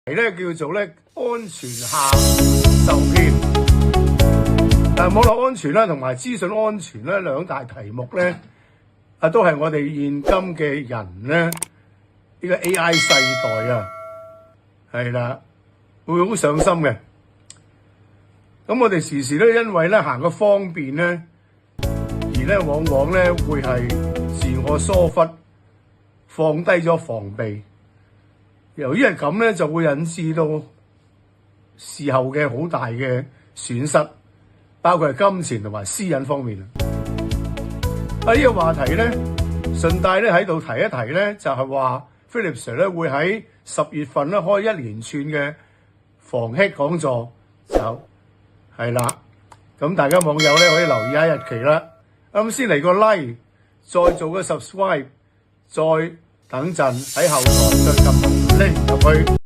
咧叫做咧安全下受騙。網絡安全啦，同埋資訊安全咧兩大題目咧，都係我哋現今嘅人咧呢個 AI 世代啊，係啦，會好上心嘅。咁我哋時時都因為咧行個方便咧，而咧往往咧會係自我疏忽，放低咗防備。由於係咁咧，就會引致到事後嘅好大嘅損失，包括係金錢同埋私隱方面。喺呢個話題咧，順帶咧喺度提一提咧，就係話 Philip Sir 咧會喺10月份咧開一連串嘅防欺講座，就係啦。咁大家網友咧可以留意下日期啦。咁先嚟個 like， 再做個 subscribe， 再等陣喺後台再撳 link 入去。